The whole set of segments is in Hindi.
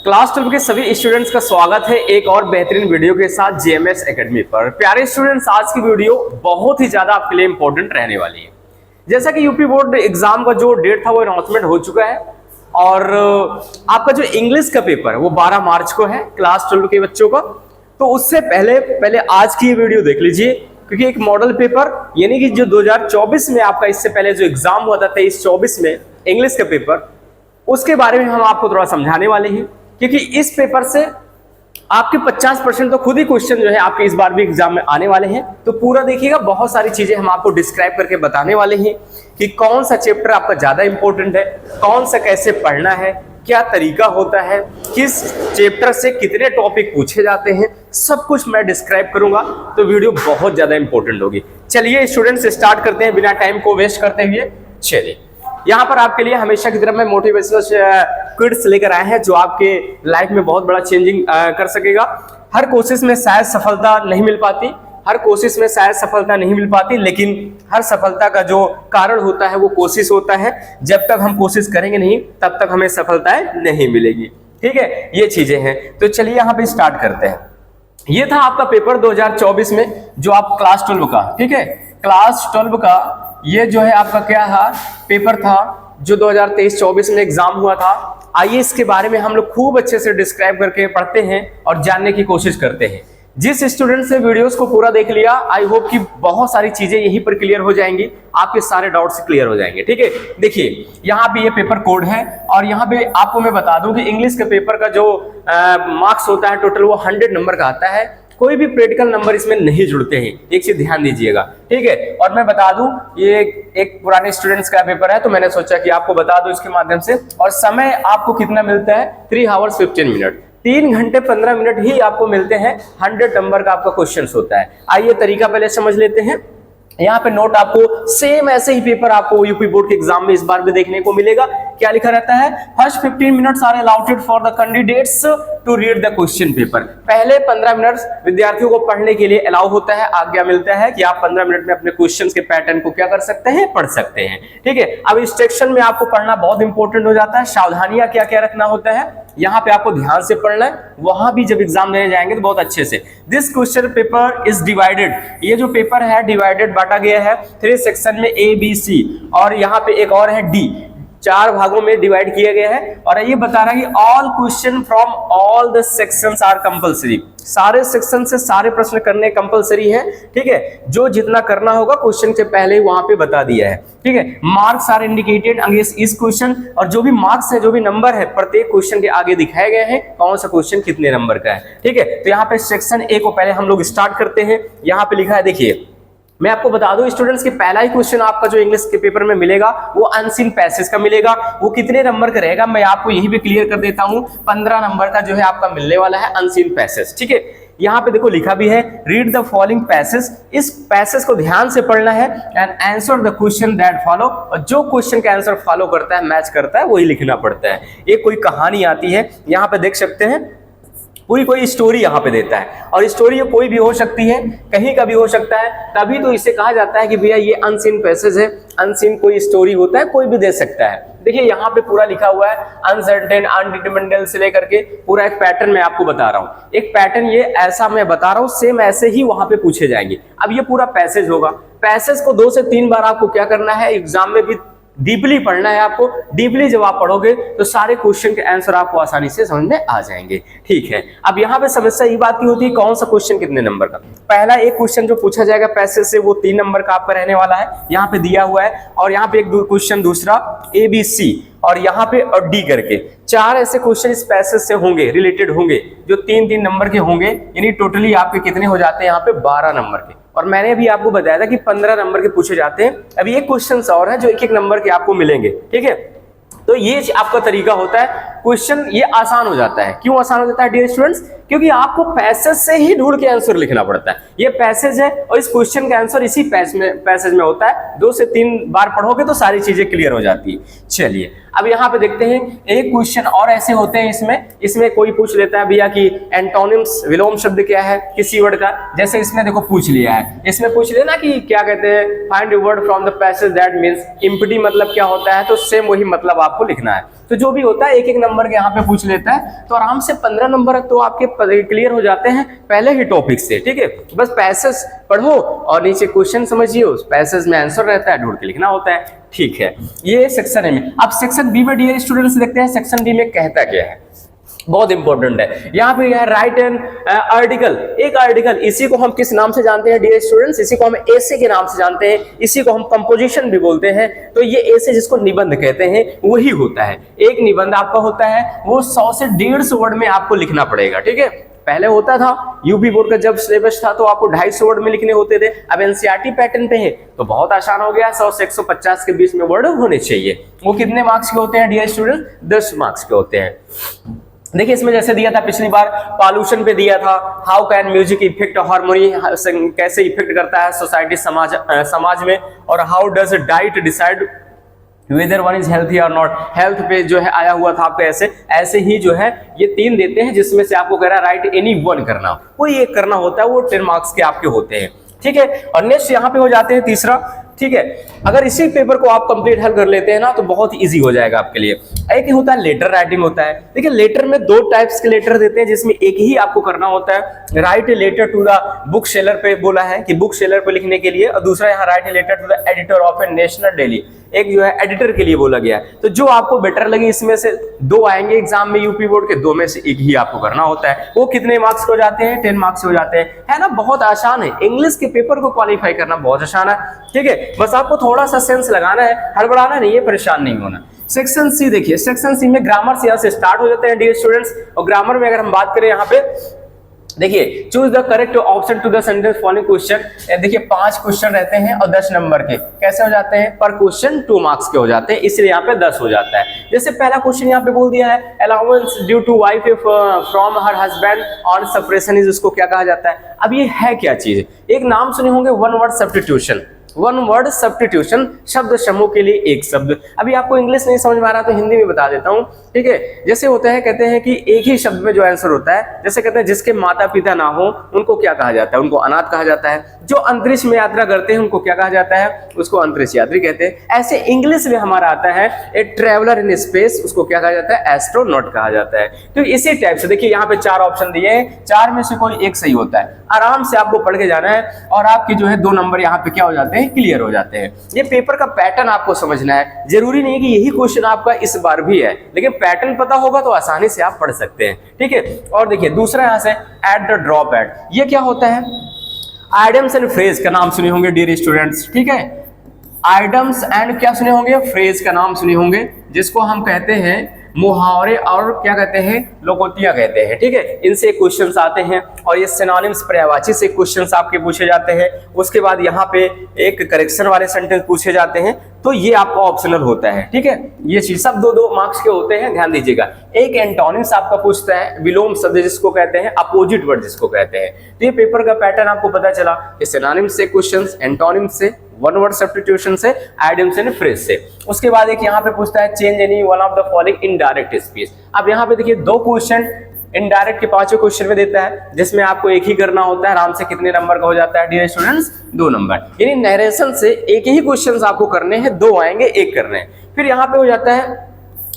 क्लास 12 के सभी स्टूडेंट्स का स्वागत है एक और बेहतरीन वीडियो के साथ जेएमएस एकेडमी पर। प्यारे स्टूडेंट्स, आज की वीडियो बहुत ही ज्यादा आपके लिए इंपॉर्टेंट रहने वाली है। जैसा कि यूपी बोर्ड एग्जाम का जो डेट था वो अनाउंसमेंट हो चुका है और आपका जो इंग्लिश का पेपर है वो 12 मार्च को है क्लास 12 के बच्चों का। तो उससे पहले आज की वीडियो देख लीजिए, क्योंकि एक मॉडल पेपर यानी कि जो 2024 में आपका इससे पहले जो एग्जाम हुआ था 23-24 में इंग्लिश का पेपर, उसके बारे में हम आपको थोड़ा समझाने वाले हैं। क्योंकि इस पेपर से आपके 50% तो खुद ही क्वेश्चन जो है आपके इस बार भी एग्जाम में आने वाले हैं। तो पूरा देखिएगा, बहुत सारी चीजें हम आपको डिस्क्राइब करके बताने वाले हैं कि कौन सा चैप्टर आपका ज्यादा इंपॉर्टेंट है, कौन सा कैसे पढ़ना है, क्या तरीका होता है, किस चैप्टर से कितने टॉपिक पूछे जाते हैं, सब कुछ मैं डिस्क्राइब करूंगा। तो वीडियो बहुत ज्यादा इंपॉर्टेंट होगी। चलिए स्टूडेंट्स, स्टार्ट करते हैं बिना टाइम को वेस्ट करते हुए। चलिए, यहाँ पर आपके लिए हमेशा की तरह मैं मोटिवेशनल क्विज़ लेकर आए हैं जो आपके लाइफ में बहुत बड़ा चेंजिंग कर सकेगा। हर कोशिश में शायद सफलता नहीं मिल पाती, लेकिन हर सफलता का जो कारण होता है वो कोशिश होता है। जब तक हम कोशिश करेंगे नहीं तब तक हमें सफलताएं नहीं मिलेगी। ठीक है, ये चीजें हैं। तो चलिए यहाँ पे स्टार्ट करते हैं। ये था आपका पेपर 2024 में जो आप क्लास 12 का, ठीक है, क्लास 12 का ये जो है आपका क्या था, पेपर था जो 2023-24 में एग्जाम हुआ था। आइए इसके बारे में हम लोग खूब अच्छे से डिस्क्राइब करके पढ़ते हैं और जानने की कोशिश करते हैं। जिस स्टूडेंट ने वीडियोस को पूरा देख लिया, आई होप कि बहुत सारी चीजें यहीं पर क्लियर हो जाएंगी, आपके सारे डाउट्स क्लियर हो जाएंगे। ठीक है, देखिए यहाँ पे ये पेपर कोड है और यहाँ पे आपको मैं बता दूं कि इंग्लिश के पेपर का जो मार्क्स होता है टोटल वो 100 नंबर का आता है। कोई भी प्रैक्टिकल नंबर इसमें नहीं जुड़ते हैं, एक चीज ध्यान दीजिएगा। ठीक है, और मैं बता दूं ये एक पुराने स्टूडेंट्स का पेपर है तो मैंने सोचा कि आपको बता दूं इसके माध्यम से। और समय आपको कितना मिलता है, 3 hours 15 minutes, 3 घंटे 15 मिनट ही आपको मिलते हैं। 100 नंबर का आपका क्वेश्चन होता है। आइए तरीका पहले समझ लेते हैं। यहाँ पे नोट आपको सेम ऐसे ही पेपर आपको यूपी बोर्ड के एग्जाम में इस बार भी देखने को मिलेगा। क्या लिखा रहता है, first 15 minutes are allotted for the candidates to read the question paper. पहले 15 मिनट्स विद्यार्थियों को पढ़ने के लिए अलाउ होता है, आज्ञा मिलता है कि आप 15 मिनट में अपने क्वेश्चंस के पैटर्न को क्या कर सकते हैं, पढ़ सकते हैं। ठीक है, अब इस सेक्शन में आपको पढ़ना बहुत इंपॉर्टेंट हो जाता है। सावधानियां क्या क्या रखना होता है, यहाँ पे आपको ध्यान से पढ़ना है, वहां भी जब एग्जाम देने जाएंगे तो बहुत अच्छे से। This question paper is divided, ये जो पेपर है डिवाइडेड, बांटा गया है 3 सेक्शन में A, B, C और यहाँ पे एक और है D। 4 भागों में डिवाइड किया गया है और ये बता रहा है कि all question from all the sections are compulsory. सारे सेक्शन से सारे प्रश्न करने कंपलसरी हैं। ठीक है, जो जितना करना होगा क्वेश्चन के पहले ही वहां पे बता दिया है। ठीक है, मार्क्स आर इंडिकेटेड अगेंस्ट इस क्वेश्चन, और जो भी मार्क्स है, जो भी नंबर है, प्रत्येक क्वेश्चन के आगे दिखाए गए हैं कौन सा क्वेश्चन कितने नंबर का है। ठीक है, तो यहाँ पे सेक्शन A को पहले हम लोग स्टार्ट करते हैं। यहाँ पे लिखा है, देखिए मैं आपको बता दूं स्टूडेंट्स कि पहला ही क्वेश्चन आपका जो इंग्लिश के पेपर में मिलेगा वो अनसीन पैसेज का मिलेगा। वो कितने नंबर का रहेगा मैं आपको यहीं पे क्लियर कर देता हूं। 15 नंबर का जो है आपका मिलने वाला है अनसीन पैसेज। ठीक है, यहाँ पे देखो लिखा भी है, रीड द फॉलोइंग पैसेज। इस पैसेज को ध्यान से पढ़ना है and answer the question that follow. और जो क्वेश्चन का आंसर फॉलो करता है, मैच करता है, वही लिखना पड़ता है। एक कोई कहानी आती है, यहाँ पे देख सकते हैं, पूरी कोई स्टोरी यहाँ पे देता है और स्टोरी कोई भी हो सकती है, कहीं का भी हो सकता है, तभी तो इसे कहा जाता है कि भैया ये अनसीन पैसेज है। अनसीन कोई स्टोरी होता है, कोई भी दे सकता है। देखिए यहाँ पे पूरा लिखा हुआ है, अनसर्टेन, अनडिटरमिनेबल से लेकर के पूरा एक पैटर्न मैं आपको बता रहा हूँ। एक पैटर्न ये ऐसा मैं बता रहा हूँ, सेम ऐसे ही वहां पे पूछे जाएंगे। अब ये पूरा पैसेज होगा, पैसेज को 2 से 3 बार आपको क्या करना है, एग्जाम में भी डीपली पढ़ना है आपको। डीपली जब आप पढ़ोगे तो सारे क्वेश्चन के आंसर आपको आसानी से समझ में आ जाएंगे। ठीक है, अब यहाँ पे समस्या ये बात की होती है कौन सा क्वेश्चन कितने नंबर का। पहला एक क्वेश्चन जो पूछा जाएगा पैसेज से वो 3 नंबर का आपका रहने वाला है, यहाँ पे दिया हुआ है। और यहाँ पे एक क्वेश्चन दूसरा A, B, C और यहाँ पे और D करके 4 ऐसे क्वेश्चन इस पैसेज से होंगे, रिलेटेड होंगे, जो 3-3 नंबर के होंगे। यानी टोटली आपके कितने हो जाते हैं यहाँ पे, 12 नंबर के। और मैंने अभी आपको बताया था कि 15 नंबर के पूछे जाते हैं। अभी एक क्वेश्चन और है जो 1-1 नंबर के आपको मिलेंगे। ठीक है, तो ये आपका तरीका होता है। क्वेश्चन ये आसान हो जाता है। क्यों आसान हो जाता है डियर स्टूडेंट्स, क्योंकि आपको पैसेज से ही ढूंढ के आंसर लिखना पड़ता है। ये पैसेज है और इस क्वेश्चन का आंसर इसी पैसेज में होता है। 2 से 3 बार पढ़ोगे तो सारी चीजें क्लियर हो जाती है। चलिए अब यहाँ पे देखते हैं, एक क्वेश्चन और ऐसे होते हैं इसमें कोई पूछ लेता है भैया कि एंटोनिम्स, विलोम शब्द क्या है किसी वर्ड का। जैसे इसमें देखो पूछ लिया है, इसमें पूछ लिया ना कि क्या कहते हैं, find a word from the passage that means empty, मतलब क्या होता है, तो सेम वही मतलब आपको लिखना है। तो जो भी होता है एक एक नंबर के यहाँ पे पूछ लेता है, तो आराम से 15 नंबर तो आपके क्लियर हो जाते हैं पहले ही टॉपिक से। ठीक है, बस पैसेज पढ़ो और नीचे क्वेश्चन समझिए, उस पैसेज में आंसर रहता है, ढूंढ के लिखना होता है। ठीक है, ये सेक्शन ए में। अब सेक्शन बी में डियर स्टूडेंट्स देखते हैं सेक्शन बी में कहता क्या है, बहुत इंपॉर्टेंट है। यहाँ पे है राइट एन आर्टिकल, एक आर्टिकल, इसी को हम किस नाम से जानते हैं डियर स्टूडेंट्स, इसी को हम ऐसे के नाम से जानते हैं, इसी को हम कंपोजिशन भी बोलते हैं। तो ये ऐसे जिसको निबंध कहते हैं वही होता है। एक निबंध आपका होता है वो 100 से 150 वर्ड में आपको लिखना पड़ेगा। ठीक है, पहले होता था यूपी बोर्ड का जब सिलेबस था तो आपको 250 वर्ड में लिखने होते थे। अब एनसीईआरटी पैटर्न पे है तो बहुत आसान हो गया, 100 से 150 के बीच में वर्ड होने चाहिए। वो कितने मार्क्स के होते हैं डियर स्टूडेंट, 10 मार्क्स के होते हैं। देखिए इसमें जैसे दिया था पिछली बार पॉल्यूशन पे दिया था, how can music effect harmony, कैसे इफेक्ट करता है सोसाइटी समाज में, और how does diet decide whether one is healthy और नॉट, हेल्थ पे जो है आया हुआ था आपको। ऐसे ही जो है ये 3 देते हैं जिसमें से आपको कह रहा है राइट एनी वन करना, कोई एक करना होता है, वो 10 मार्क्स के आपके होते हैं। ठीक है, और नेक्स्ट यहाँ पे हो जाते हैं तीसरा। ठीक है, अगर इसी पेपर को आप कंप्लीट हल कर लेते हैं ना तो बहुत इजी हो जाएगा आपके लिए। एक होता है लेटर राइटिंग होता है। देखिए लेटर में 2 टाइप्स के लेटर देते हैं जिसमें एक ही आपको करना होता है, write letter to the book seller पे बोला है कि बुक सेलर पे लिखने के लिए, और दूसरा यहाँ write letter to the editor of a national daily, एक जो है एडिटर के लिए बोला गया है। तो जो आपको बेटर लगे इसमें से 2 आएंगे एग्जाम में यूपी बोर्ड के, 2 में से एक ही आपको करना होता है। वो कितने मार्क्स हो जाते हैं, 10 मार्क्स हो जाते हैं, है ना, बहुत आसान है। इंग्लिश के पेपर को क्वालिफाई करना बहुत आसान है। ठीक है, बस आपको थोड़ा सा सेंस लगाना है, हड़बड़ाना नहीं है, परेशान नहीं होना। सेक्शन सी देखिए, सेक्शन सी में ग्रामर से यहाँ से स्टार्ट हो जाते हैं डियर स्टूडेंट्स। और ग्रामर में अगर हम बात करें यहाँ पे देखिए, choose the correct option to the sentence following question. देखिए 5 क्वेश्चन रहते हैं और 10 नंबर के कैसे हो जाते हैं, पर क्वेश्चन 2 मार्क्स के हो जाते हैं, इसलिए यहाँ पे 10 हो जाता है। जैसे पहला क्वेश्चन यहाँ पे बोल दिया है allowance due to wife from her husband on separation is, उसको क्या कहा जाता है। अब ये है क्या चीज, एक नाम सुने होंगे one word substitution, one word substitution, शब्द समूह के लिए एक शब्द। अभी आपको इंग्लिश नहीं समझ में आ रहा तो हिंदी में बता देता हूं। ठीक है, जैसे होता है कहते हैं कि एक ही शब्द में जो आंसर होता है, जैसे कहते हैं जिसके माता पिता ना हो उनको क्या कहा जाता है, उनको अनाथ कहा जाता है। जो अंतरिक्ष में यात्रा करते हैं उनको क्या कहा जाता है, उसको अंतरिक्ष यात्री कहते हैं। ऐसे इंग्लिश में हमारा आता है ए ट्रेवलर इन स्पेस, उसको क्या कहा जाता है, एस्ट्रोनॉट कहा जाता है। तो इसी टाइप से देखिए यहाँ पे 4 ऑप्शन दिए हैं, 4 में से कोई एक सही होता है। आराम से आपको पढ़ के जाना है और आपके जो है 2 नंबर यहाँ पे क्या हो जाते हैं, क्लियर हो जाते हैं। ये पेपर का पैटर्न आपको समझना है, जरूरी नहीं कि यही क्वेश्चन आपका इस बार भी है, लेकिन पैटर्न पता होगा तो आसानी से आप पढ़ सकते हैं। ठीक है, और देखिए दूसरा यहाँ से एट द ड्रॉप एट, ये क्या होता है, आइडम्स एंड फ्रेज का नाम सुने होंगे डियर स्टूडेंट्स। ठीक है, आइडम्स एंड क्या सुने होंगे, फ्रेज का नाम सुने होंगे, जिसको हम कहते हैं मुहावरे और क्या कहते हैं, लोकोक्तियां कहते हैं। ठीक है, इनसे क्वेश्चंस आते हैं और ये सिनोनिम्स पर्यायवाची से क्वेश्चंस आपके पूछे जाते हैं। उसके बाद यहाँ पे एक करेक्शन वाले सेंटेंस पूछे जाते हैं, तो ये आपका ऑप्शनल होता है। ठीक है, ये चीज सब 2-2 मार्क्स के होते हैं, ध्यान दीजिएगा। एक एंटोनिम्स आपका पूछता है, विलोम शब्द जिसको कहते हैं, अपोजिट वर्ड जिसको कहते हैं। तो ये पेपर का पैटर्न आपको पता चला कि सिनोनिम्स से क्वेश्चंस, एंटोनिम्स से, वन वर्ड सब्स्टिट्यूशन से, आइडियम से, फ्रेज से। उसके बाद एक यहाँ पे पूछता है change any one of the following indirect speech. अब यहाँ पे देखिए 2 क्वेश्चन इनडायरेक्ट के 5 क्वेश्चन में देता है, जिसमें आपको एक ही करना होता है। आराम से कितने नंबर का हो जाता है डियर स्टूडेंट्स, 2 नंबर। यानी नरेशन से एक ही क्वेश्चन आपको करने हैं, 2 आएंगे, 1 करने हैं। फिर यहाँ पे हो जाता है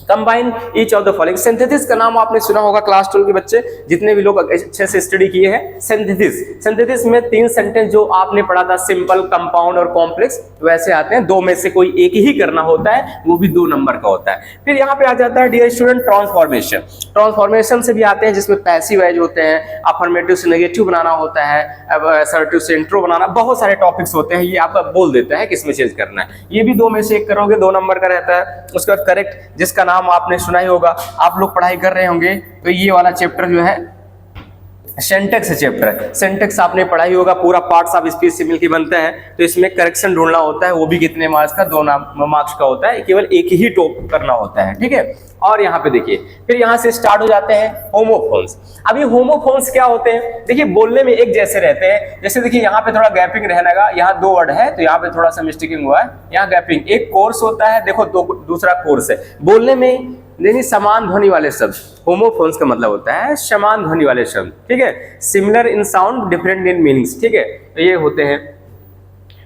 combine each of the following. Synthesis का नाम आपने सुना होगा, क्लास 12 के बच्चे जितने भी लोग अच्छे से स्टडी किए हैं। सिंथेसिस में 3 सेंटेंस जो आपने पढ़ा था, सिंपल, कंपाउंड और कॉम्प्लेक्स, वैसे आते हैं। 2 में से कोई एक ही करना होता है, वो भी 2 नंबर का होता है। फिर यहाँ पे आ जाता है डियर स्टूडेंट ट्रांसफॉर्मेशन। ट्रांसफॉर्मेशन से भी आते हैं जिसमें पैसिव वाइज होते हैं, अफर्मेटिव से नेगेटिव बनाना होता है, असर्टिव से इंट्रो बनाना, बहुत सारे टॉपिक्स होते हैं। ये आपका बोल देता है किसमें चेंज करना है। ये भी 2 में से 1 करोगे, 2 नंबर का रहता है। उसके बाद करेक्ट, जिसका नाम आपने सुना ही होगा, आप लोग पढ़ाई कर रहे होंगे तो ये वाला चैप्टर जो है सिंटैक्स चैप्टर, सिंटैक्स आपने पढ़ाई होगा, पूरा पार्ट्स ऑफ स्पीच से मिलकर बनता है। तो इसमें करेक्शन ढूंढना होता है, वो भी कितने मार्क्स का, 2 मार्क्स का होता है, केवल एक ही टॉप करना होता है। ठीक है, और यहाँ पे देखिए फिर यहाँ से स्टार्ट हो जाते हैं होमोफोन्स। अब ये होमोफोन्स क्या होते हैं, देखिए बोलने में एक जैसे रहते हैं। जैसे देखिए यहाँ पे थोड़ा गैपिंग रहने लगा, यहाँ 2 वर्ड है तो यहाँ पे थोड़ा सा मिस्टेकिंग हुआ है, यहाँ गैपिंग। एक कोर्स होता है, देखो दूसरा कोर्स है। बोलने में यानी समान ध्वनि वाले शब्द, होमोफोन्स का मतलब होता है समान ध्वनि वाले शब्द। ठीक है, similar in sound, different in meanings. ठीक है, तो ये होते हैं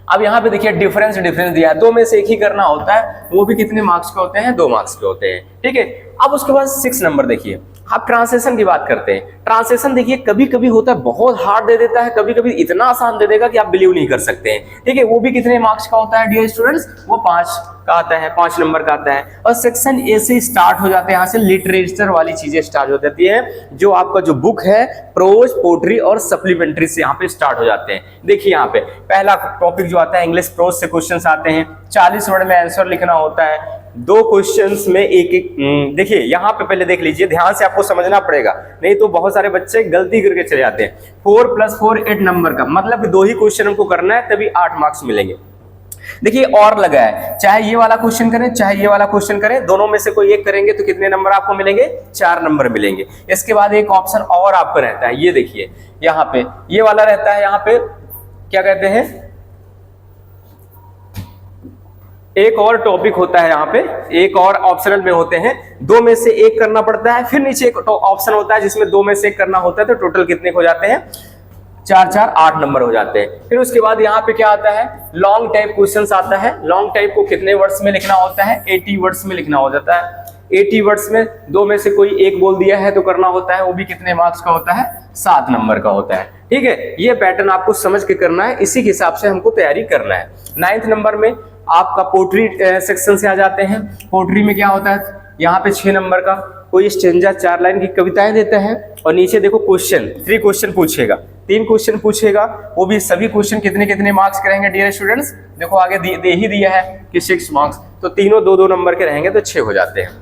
अब यहाँ पे देखिए डिफरेंस दिया है, 2 में से एक ही करना होता है, वो भी कितने मार्क्स के होते हैं, 2 मार्क्स के होते हैं। ठीक है, अब उसके बाद 6 नंबर देखिए, आप ट्रांसलेशन की बात करते हैं। ट्रांसलेशन देखिए कभी कभी होता है बहुत हार्ड दे देता है, कभी कभी इतना आसान दे देगा कि आप बिलीव नहीं कर सकते हैं। ठीक है, वो भी कितने मार्क्स का होता है डियर स्टूडेंट्स, वो 5 का आता है, 5 नंबर का आता है। और सेक्शन ए से स्टार्ट हो जाते हैं, यहाँ से लिटरेचर वाली चीजें स्टार्ट हो जाती है, जो आपका जो बुक है प्रोज, पोट्री और सप्लीमेंट्री से यहाँ पे स्टार्ट हो जाते हैं। देखिए यहाँ पे पहला टॉपिक जो आता है इंग्लिश प्रोज से क्वेश्चंस आते हैं, 40 वर्ड में आंसर लिखना होता है, 2 क्वेश्चंस में एक देखिए यहाँ पे पहले देख लीजिए, ध्यान से आपको समझना पड़ेगा, नहीं तो बहुत सारे बच्चे गलती करके चले जाते हैं। 4 + 4 8 नंबर का, मतलब कि 2 ही क्वेश्चन हमको करना है तभी 8 मार्क्स मिलेंगे। देखिए और लगा है, चाहे ये वाला क्वेश्चन करें चाहे ये वाला क्वेश्चन करें, दोनों में से कोई एक करेंगे तो कितने नंबर आपको मिलेंगे, 4 नंबर मिलेंगे। इसके बाद एक ऑप्शन और आपका रहता है, ये देखिए यहाँ पे ये वाला रहता है, यहाँ पे क्या कहते हैं, एक और टॉपिक होता है, यहाँ पे एक और ऑप्शनल में होते हैं, 2 में से एक करना पड़ता है, फिर नीचे एक ऑप्शन होता है जिसमें 2 में से एक करना होता है, तो टोटल कितने हो जाते हैं, 4 4 8 नंबर हो जाते हैं। फिर उसके बाद यहाँ पे क्या आता है, लॉन्ग टाइप क्वेश्चंस आता है। लॉन्ग टाइप को कितने वर्ड्स में लिखना होता है, 80 वर्ड्स में लिखना हो जाता है। 80 वर्ड्स में 2 में से कोई एक बोल दिया है तो करना होता है, वो भी कितने मार्क्स का होता है, 7 नंबर का होता है। ठीक है, ये पैटर्न आपको समझ के करना है, इसी के हिसाब से हमको तैयारी करना है। 9th नंबर में आपका पोट्री सेक्शन से आ जाते हैं। पोट्री में क्या होता है, यहाँ पे 6 नंबर का कोई स्टेंजा 4 लाइन की कविताएं देता है, और नीचे देखो क्वेश्चन 3 क्वेश्चन पूछेगा, 3 क्वेश्चन पूछेगा, वो भी सभी क्वेश्चन कितने कितने मार्क्स के रहेंगे डियर स्टूडेंट्स, देखो आगे दे ही दिया है कि 6 मार्क्स, तो तीनों 2-2 नंबर के रहेंगे तो 6 हो जाते हैं।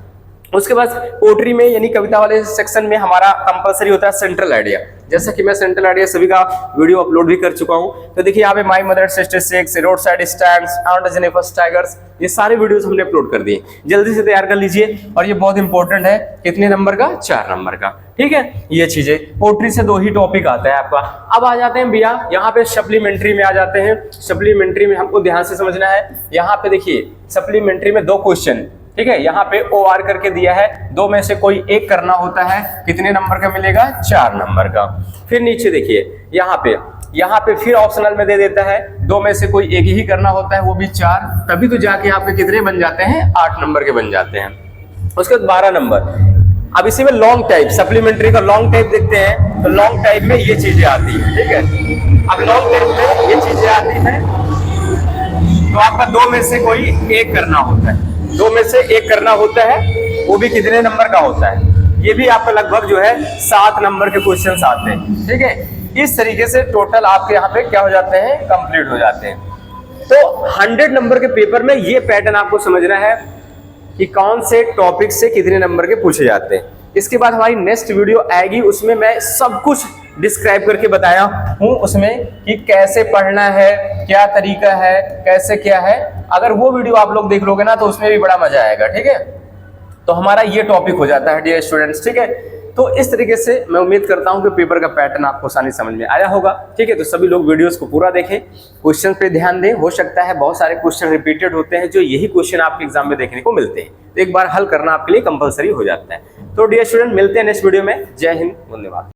उसके बाद पोट्री में यानी कविता वाले सेक्शन में हमारा कंपलसरी होता है सेंट्रल आइडिया, जैसा कि मैं सेंट्रल आइडिया सभी का वीडियो अपलोड भी कर चुका हूं। तो देखिए यहाँ पे my mother statistics, road side stands, mount Jennifer tigers, ये सारे वीडियोस हमने अपलोड कर दिए, जल्दी से तैयार कर लीजिए। और ये बहुत इंपॉर्टेंट है, कितने नंबर का, 4 नंबर का। ठीक है, ये चीजें पोट्री से 2 ही टॉपिक आता है आपका। अब आ जाते हैं भैया यहाँ पे सप्लीमेंट्री में आ जाते हैं। सप्लीमेंट्री में हमको ध्यान से समझना है, यहाँ पे देखिए सप्लीमेंट्री में 2 क्वेश्चन, ठीक है, यहाँ पे OR करके दिया है, 2 में से कोई एक करना होता है, कितने नंबर का मिलेगा, 4 नंबर का। फिर नीचे देखिए यहाँ पे फिर ऑप्शनल में दे देता है, 2 में से कोई एक ही करना होता है, वो भी 4, तभी तो जाके आपके कितने बन जाते हैं, 8 नंबर के बन जाते हैं। उसके बाद 12 नंबर। अब इसी में लॉन्ग टाइप, सप्लीमेंट्री का लॉन्ग टाइप देखते हैं, तो लॉन्ग टाइप में ये चीजें आती है। ठीक है, अब लॉन्ग टाइप में ये चीजें आती है, तो आपका 2 में से कोई एक करना होता है, 2 में से एक करना होता है, वो भी कितने नंबर का होता है, ये भी आपका लगभग जो है 7 नंबर के क्वेश्चंस आते हैं। ठीक है, इस तरीके से टोटल आपके यहाँ पे क्या हो जाते हैं, कंप्लीट हो जाते हैं। तो 100 नंबर के पेपर में ये पैटर्न आपको समझना है कि कौन से टॉपिक से कितने नंबर के पूछे जाते हैं। इसके बाद हमारी नेक्स्ट वीडियो आएगी, उसमें मैं सब कुछ डिस्क्राइब करके बताया हूँ उसमें कि कैसे पढ़ना है, क्या तरीका है, कैसे क्या है। अगर वो वीडियो आप लोग देख लोगे ना तो उसमें भी बड़ा मजा आएगा। ठीक है, तो हमारा ये टॉपिक हो जाता है डियर स्टूडेंट्स। ठीक है, तो इस तरीके से मैं उम्मीद करता हूं कि पेपर का पैटर्न आपको आसानी समझ में आया होगा। ठीक है, तो सभी लोग वीडियोस को पूरा देखें, क्वेश्चन पे ध्यान दें। हो सकता है बहुत सारे क्वेश्चन रिपीटेड होते हैं, जो यही क्वेश्चन आपके एग्जाम में देखने को मिलते हैं, तो एक बार हल करना आपके लिए कंपलसरी हो जाता है। तो डियर स्टूडेंट, मिलते हैं नेक्स्ट वीडियो में। जय हिंद, धन्यवाद।